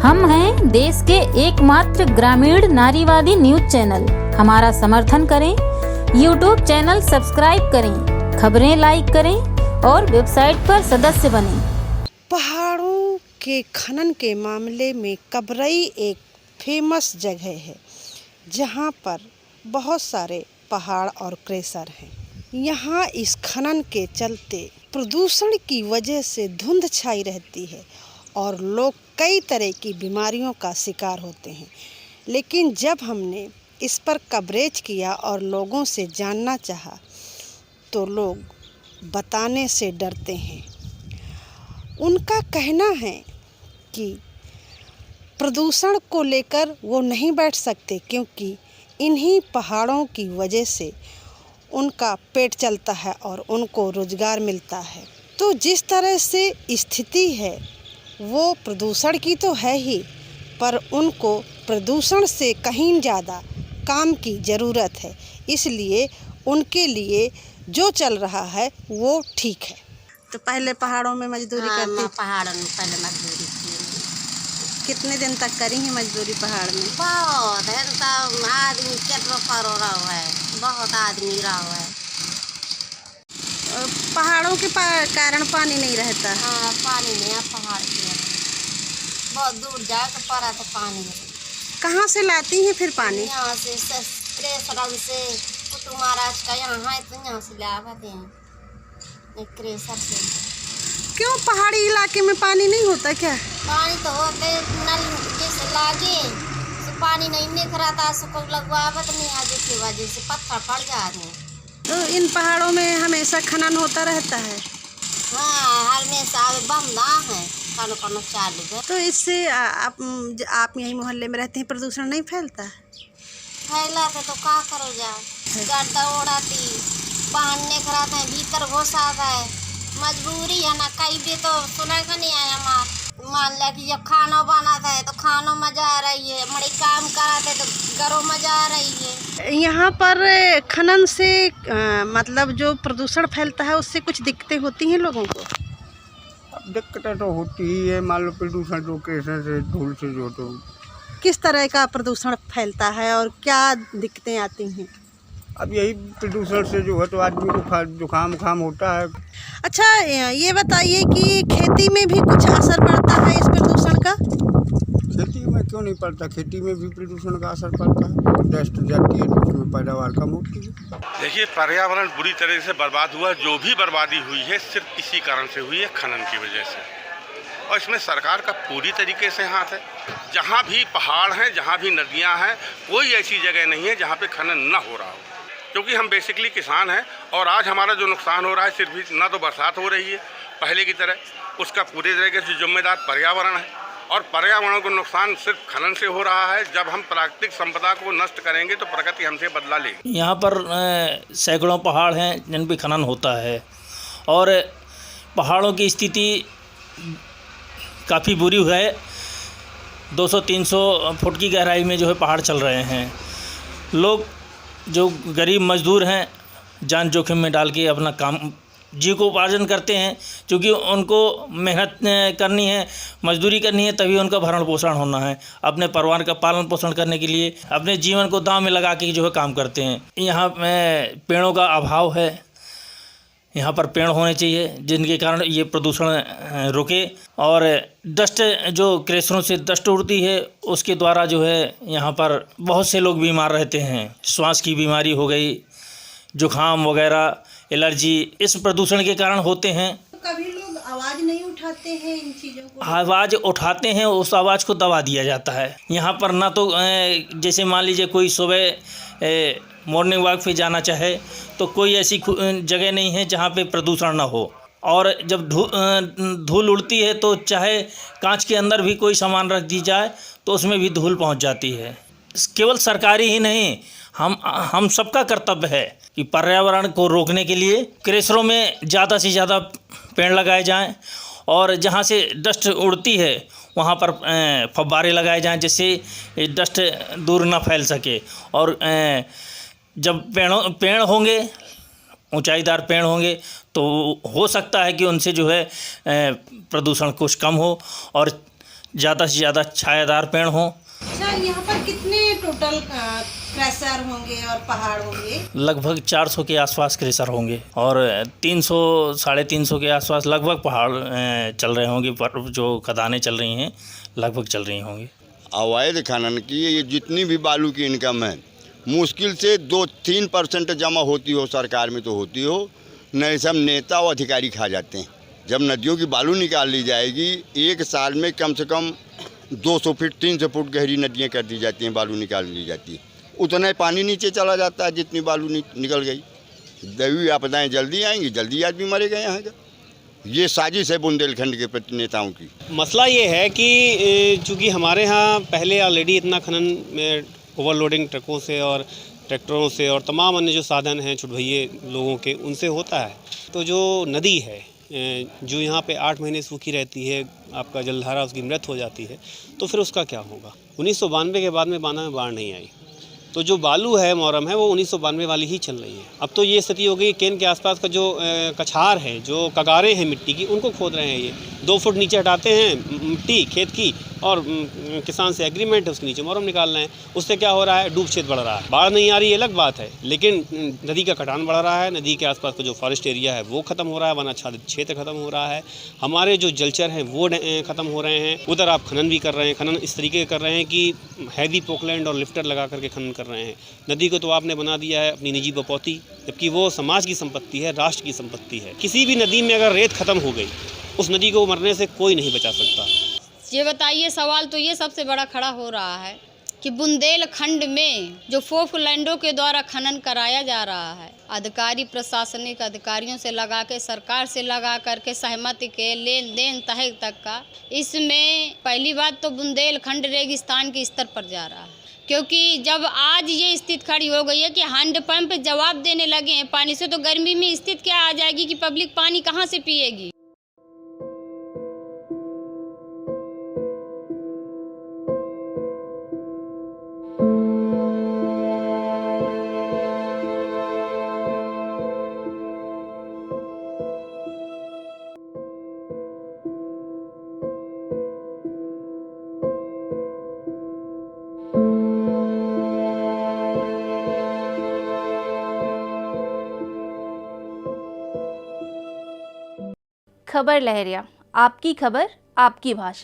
हम हैं देश के एकमात्र ग्रामीण नारीवादी न्यूज चैनल। हमारा समर्थन करें, यूट्यूब चैनल सब्सक्राइब करें, खबरें लाइक करें और वेबसाइट पर सदस्य बनें। पहाड़ों के खनन के मामले में कबरई एक फेमस जगह है, जहां पर बहुत सारे पहाड़ और क्रेशर हैं। यहाँ इस खनन के चलते प्रदूषण की वजह से धुंध छाई रहती है और लोग कई तरह की बीमारियों का शिकार होते हैं। लेकिन जब हमने इस पर कवरेज किया और लोगों से जानना चाहा, तो लोग बताने से डरते हैं। उनका कहना है कि प्रदूषण को लेकर वो नहीं बैठ सकते, क्योंकि इन्हीं पहाड़ों की वजह से उनका पेट चलता है और उनको रोजगार मिलता है। तो जिस तरह से स्थिति है वो प्रदूषण की तो है ही, पर उनको प्रदूषण से कहीं ज़्यादा काम की ज़रूरत है। इसलिए उनके लिए जो चल रहा है वो ठीक है। तो पहले पहाड़ों में मजदूरी करती थी? पहाड़ों में पहले मजदूरी की। कितने दिन तक करी है मजदूरी पहाड़ में? बहुत है, तो आदमी कितना पर हो रहा है, बहुत आदमी रहा है। पहाड़ों के कारण पानी नहीं रहता। हाँ, पानी नहीं है पहाड़ के, बहुत दूर जाकर पड़ा तो पानी। कहाँ से लाती हैं फिर पानी? यहाँ से क्रेशर से कुटुम्ब महाराज का यहाँ है, तो यहाँ से ले आते हैं क्रेशर से। क्यों पहाड़ी इलाके में पानी नहीं होता क्या? पानी तो होते, नल जैसे लागे तो पानी नहीं निकला था, उसको लगवावत नहीं आगे की वजह से पत्थर पड़ जाते हैं। तो इन पहाड़ों में हमेशा खनन होता रहता है? हाँ, हमेशा बंद है, कनो चालू है। तो इससे आप यही मोहल्ले में रहते हैं, प्रदूषण नहीं फैलता? फैला तो का करो जाओ, गड्ढा उड़ाती पहनने खराब है, भीतर घुसा है, मजबूरी है ना। कहीं भी तो सुना का नहीं आया हमार। मान लिया कि जब खाना बनाता है तो खाना मजा आ रही है, मड़ी काम कराते तो घरों मजा आ रही है। यहाँ पर खनन से मतलब जो प्रदूषण फैलता है उससे कुछ दिक्कतें होती हैं लोगों को? अब दिक्कतें तो होती ही है, मान लो प्रदूषण जो कैसे से धूल से जो तो किस तरह का प्रदूषण फैलता है और क्या दिक्कतें आती हैं? अब यही प्रदूषण से जो है तो आदमी को जुकाम होता है। अच्छा, ये बताइए कि खेती में भी कुछ असर पड़ता है इस प्रदूषण का? खेती में क्यों नहीं पड़ता, खेती में भी प्रदूषण का असर पड़ता है। डस्ट जाती है तो उसमें पैदावार कम होती है। देखिए, पर्यावरण बुरी तरह से बर्बाद हुआ। जो भी बर्बादी हुई है सिर्फ इसी कारण से हुई है, खनन की वजह से। और इसमें सरकार का पूरी तरीके से हाथ है। जहाँ भी पहाड़ हैं, जहाँ भी नदियाँ हैं, कोई ऐसी जगह नहीं है जहाँ पे खनन न हो रहा हो। क्योंकि हम बेसिकली किसान हैं और आज हमारा जो नुकसान हो रहा है, सिर्फ ना तो बरसात हो रही है पहले की तरह, उसका पूरे तरीके से जिम्मेदार पर्यावरण है। और पर्यावरण को नुकसान सिर्फ खनन से हो रहा है। जब हम प्राकृतिक संपदा को नष्ट करेंगे तो प्रकृति हमसे बदला लेगी। यहाँ पर सैकड़ों पहाड़ हैं जिन पर खनन होता है और पहाड़ों की स्थिति काफ़ी बुरी है। 200-300 फुट की गहराई में जो है पहाड़ चल रहे हैं। लोग जो गरीब मजदूर हैं जान जोखिम में डाल के अपना काम जीविकोपार्जन करते हैं, क्योंकि उनको मेहनत करनी है, मजदूरी करनी है, तभी उनका भरण पोषण होना है। अपने परिवार का पालन पोषण करने के लिए अपने जीवन को दांव में लगा के जो है काम करते हैं। यहाँ में पेड़ों का अभाव है। यहाँ पर पेड़ होने चाहिए जिनके कारण ये प्रदूषण रुके। और डस्ट जो क्रेशरों से डस्ट उड़ती है उसके द्वारा जो है यहाँ पर बहुत से लोग बीमार रहते हैं। श्वास की बीमारी हो गई, जुखाम वगैरह, एलर्जी इस प्रदूषण के कारण होते हैं। कभी लोग आवाज़ नहीं उठाते हैं इन चीज़ों को? आवाज़ उठाते हैं, उस आवाज़ को दबा दिया जाता है। यहाँ पर ना तो जैसे मान लीजिए कोई सुबह मॉर्निंग वॉक पे जाना चाहे तो कोई ऐसी जगह नहीं है जहाँ पे प्रदूषण ना हो। और जब धूल उड़ती है तो चाहे कांच के अंदर भी कोई सामान रख दी जाए तो उसमें भी धूल पहुँच जाती है। केवल सरकारी ही नहीं, हम सबका कर्तव्य है कि पर्यावरण को रोकने के लिए क्रेशरों में ज़्यादा से ज़्यादा पेड़ लगाए जाएं और जहाँ से डस्ट उड़ती है वहाँ पर फव्वारे लगाए जाएं, जिससे डस्ट दूर ना फैल सके। और जब पेड़ होंगे, ऊंचाईदार पेड़ होंगे, तो हो सकता है कि उनसे जो है प्रदूषण कुछ कम हो। और ज़्यादा से ज़्यादा छायादार पेड़ हों। अच्छा, यहाँ पर कितने टोटल क्रैशर होंगे और पहाड़ होंगे? लगभग 400 के आसपास क्रेशर होंगे और 300 350 के आसपास लगभग पहाड़ चल रहे होंगे, पर जो खदानें चल रही हैं लगभग चल रही होंगी। अवैध खनन की ये जितनी भी बालू की इनकम है, मुश्किल से 2-3% जमा होती हो सरकार में तो होती हो, नहीं सब नेता और अधिकारी खा जाते हैं। जब नदियों की बालू निकाल ली जाएगी, एक साल में कम से कम 200 फीट 300 फुट गहरी नदियाँ कर दी जाती हैं, बालू निकाल ली जाती है, उतना ही पानी नीचे चला जाता है जितनी बालू निकल गई। दैवीय आपदाएं जल्दी आएंगी, जल्दी आदमी मरेगा यहाँ का। ये साजिश है बुंदेलखंड के प्रति नेताओं की। मसला ये है कि चूँकि हमारे यहाँ पहले ऑलरेडी इतना खनन में ओवरलोडिंग ट्रकों से और ट्रैक्टरों से और तमाम अन्य जो साधन हैं छुटभइये लोगों के, उनसे होता है। तो जो नदी है जो यहाँ पे 8 महीने सूखी रहती है, आपका जलधारा उसकी मृत हो जाती है, तो फिर उसका क्या होगा। 1992 के बाद में बांदा में बाढ़ नहीं आई, तो जो बालू है मोरम है वो 1992 वाली ही चल रही है। अब तो ये स्थिति हो गई, केन के आसपास का जो कछार है, जो कगारें हैं मिट्टी की, उनको खोद रहे हैं। ये 2 फुट नीचे हटाते हैं मिट्टी खेत की और किसान से एग्रीमेंट है, उसके नीचे मोरम निकाल रहे हैं। उससे क्या हो रहा है, डूब क्षेत्र बढ़ रहा है। बाढ़ नहीं आ रही, ये अलग बात है, लेकिन नदी का कटान बढ़ रहा है। नदी के आसपास का जो फॉरेस्ट एरिया है वो खत्म हो रहा है, वन आच्छादित क्षेत्र खत्म हो रहा है। हमारे जो जलचर हैं वो खत्म हो रहे हैं। उधर आप खनन भी कर रहे हैं, खनन इस तरीके कर रहे हैं कि हैवी पोकलैंड और लिफ्टर लगा करके खनन कर रहे हैं। नदी को तो आपने बना दिया है अपनी निजी बपौती, जबकि वो समाज की संपत्ति है, राष्ट्र की संपत्ति है। किसी भी नदी में अगर रेत खत्म हो गई, उस नदी को मरने से कोई नहीं बचा सकता। ये बताइए, सवाल तो ये सबसे बड़ा खड़ा हो रहा है कि बुंदेलखंड में जो फोकलैंडों के द्वारा खनन कराया जा रहा है, अधिकारी प्रशासनिक अधिकारियों से लगा के, सरकार से लगा करके सहमति के लेन देन तह तक का, इसमें पहली बात तो बुंदेलखंड रेगिस्तान के स्तर पर जा रहा है। क्योंकि जब आज ये स्थिति खड़ी हो गई है कि हैंडपंप जवाब देने लगे हैं पानी से, तो गर्मी में स्थिति क्या आ जाएगी कि पब्लिक पानी कहाँ से पिएगी। खबर लहरिया, आपकी खबर आपकी भाषा।